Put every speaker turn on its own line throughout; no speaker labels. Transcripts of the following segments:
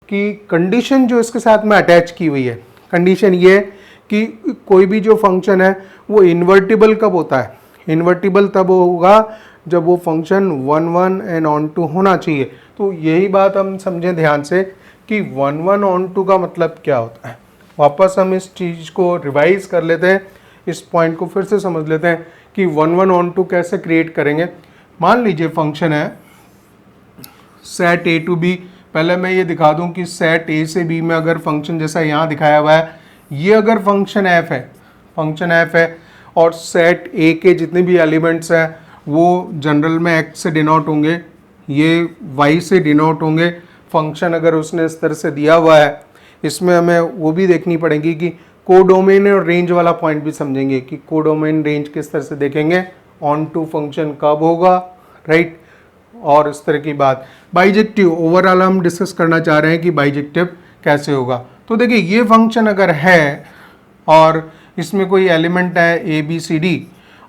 कि कंडीशन जो इसके साथ में अटैच की हुई है, कंडीशन ये है कि कोई भी जो फंक्शन है वो इन्वर्टिबल कब होता है, इन्वर्टिबल तब होगा जब वो फंक्शन 1 1 एंड ऑन टू होना चाहिए। तो यही बात हम समझें ध्यान से कि 1 1 ऑन टू का मतलब क्या होता है। वापस हम इस चीज़ को रिवाइज कर लेते हैं, इस पॉइंट को फिर से समझ लेते हैं कि 1 1 ऑन टू कैसे क्रिएट करेंगे। मान लीजिए फंक्शन है सेट ए टू बी। पहले मैं ये दिखा दूं कि सेट ए से बी में अगर फंक्शन जैसा यहाँ दिखाया हुआ है, ये अगर फंक्शन एफ है, फंक्शन एफ है और सेट ए के जितने भी एलिमेंट्स हैं वो जनरल में एक्स से डिनोट होंगे, ये वाई से डिनोट होंगे। फंक्शन अगर उसने इस तरह से दिया हुआ है, इसमें हमें वो भी देखनी पड़ेगी कि कोडोमेन और रेंज वाला पॉइंट भी समझेंगे कि कोडोमेन रेंज किस तरह से देखेंगे, ऑन टू फंक्शन कब होगा, राइट, और इस तरह की बात। बाइजेक्टिव ओवरऑल हम डिस्कस करना चाह रहे हैं कि बाइजेक्टिव कैसे होगा। तो देखिए ये फंक्शन अगर है और इसमें कोई एलिमेंट है ए बी सी डी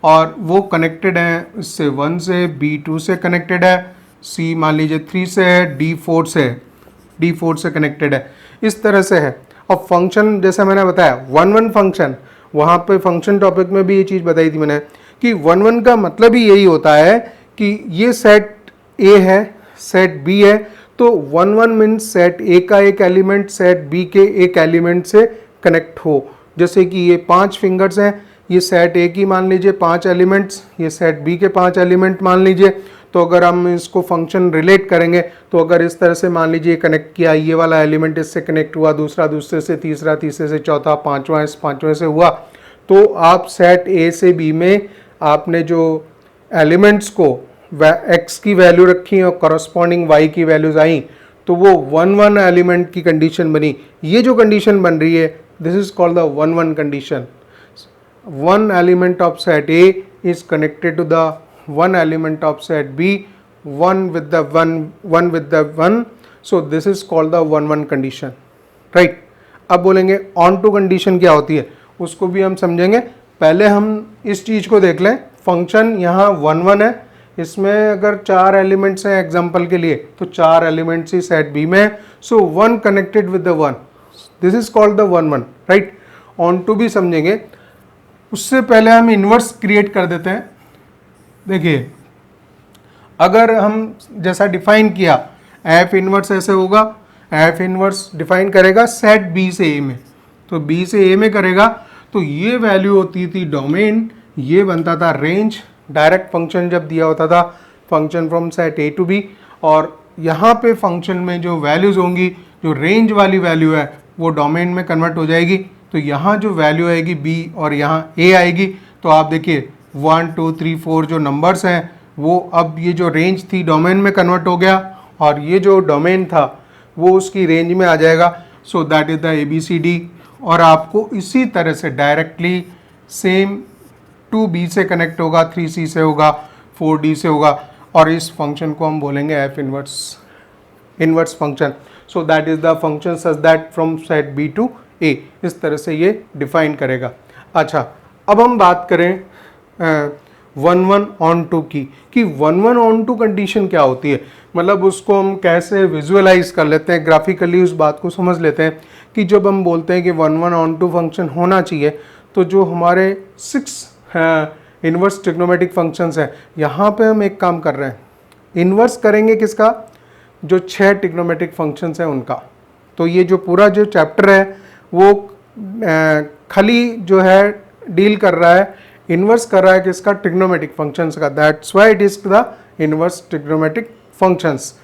और वो कनेक्टेड है इससे 1 से, बी 2 से कनेक्टेड है, सी मान लीजिए 3 से है, डी 4 से है, डी 4 से कनेक्टेड है, इस तरह से है। अब फंक्शन जैसा मैंने बताया 1 1 फंक्शन, वहाँ पे फंक्शन टॉपिक में भी ये चीज़ बताई थी मैंने कि 1 1 का मतलब ही यही होता है कि ये सेट ए है, सेट बी है, तो 1 1 मीन्स सेट ए का एक एलिमेंट सेट बी के एक एलिमेंट से कनेक्ट हो। जैसे कि ये 5 फिंगर्स हैं, ये सेट ए की मान लीजिए 5 एलिमेंट्स, ये सेट बी के 5 एलिमेंट मान लीजिए। तो अगर हम इसको फंक्शन रिलेट करेंगे तो अगर इस तरह से मान लीजिए कनेक्ट किया, ये वाला एलिमेंट इससे कनेक्ट हुआ, दूसरा दूसरे से, तीसरा तीसरे से, चौथा पांचवा इस पांचवें से हुआ, तो आप सेट ए से बी में आपने जो एलिमेंट्स को एक्स की वैल्यू रखी और करस्पॉन्डिंग वाई की वैल्यूज आई, तो वो 1 1 एलिमेंट की कंडीशन बनी। ये जो कंडीशन बन रही है this is called the 1 1 condition. 1 element of set A is connected to the 1 element of set B, 1 with the 1, so this is called the 1 1 condition, right। अब बोलेंगे ऑन टू कंडीशन क्या होती है, उसको भी हम समझेंगे। पहले हम इस चीज को देख लें, फंक्शन यहाँ 1 1 है, इसमें अगर 4 एलिमेंट्स हैं एग्जाम्पल के लिए, तो 4 एलिमेंट्स ही सेट बी में है, so 1 connected with the 1, this is called the 1 1, right. On to भी समझेंगे, उससे पहले हम इन्वर्स क्रिएट कर देते हैं। देखिए अगर हम जैसा डिफाइन किया, एफ इन्वर्स ऐसे होगा, एफ इन्वर्स डिफाइन करेगा सेट बी से ए में, तो बी से ए में करेगा, तो ये वैल्यू होती थी डोमेन, ये बनता था रेंज। डायरेक्ट फंक्शन जब दिया होता था function from set A to B, और यहाँ पे फंक्शन में जो वैल्यूज होंगी, जो रेंज वाली वैल्यू है वो डोमेन में कन्वर्ट हो जाएगी। तो यहाँ जो वैल्यू आएगी बी और यहाँ ए आएगी, तो आप देखिए 1 2 3 4 जो नंबर्स हैं वो अब ये जो रेंज थी डोमेन में कन्वर्ट हो गया, और ये जो डोमेन था वो उसकी रेंज में आ जाएगा। So that is the A B C D. और आपको इसी तरह से डायरेक्टली सेम 2b से कनेक्ट होगा, 3c से होगा, 4d से होगा, और इस फंक्शन को हम बोलेंगे F inverse function. So that is the function such that from set B to A, इस तरह से ये डिफाइन करेगा। अच्छा, अब हम बात करें 1 1 ऑन टू की, कि 1 1 ऑन टू कंडीशन क्या होती है, मतलब उसको हम कैसे विजुअलाइज कर लेते हैं, ग्राफिकली उस बात को समझ लेते हैं कि जब हम बोलते हैं कि 1 1 ऑन टू फंक्शन होना चाहिए, तो जो हमारे 6 इन्वर्स ट्रिग्नोमेट्रिक फंक्शंस हैं, यहाँ पे हम एक काम कर रहे हैं, इन्वर्स करेंगे किसका, जो 6 ट्रिग्नोमेट्रिक फंक्शंस हैं उनका। तो ये जो पूरा जो चैप्टर है वो खाली जो है डील कर रहा है, इन्वर्स कर रहा है किसका, ट्रिग्नोमेट्रिक फंक्शंस का। That's why it is the inverse trigonometric functions.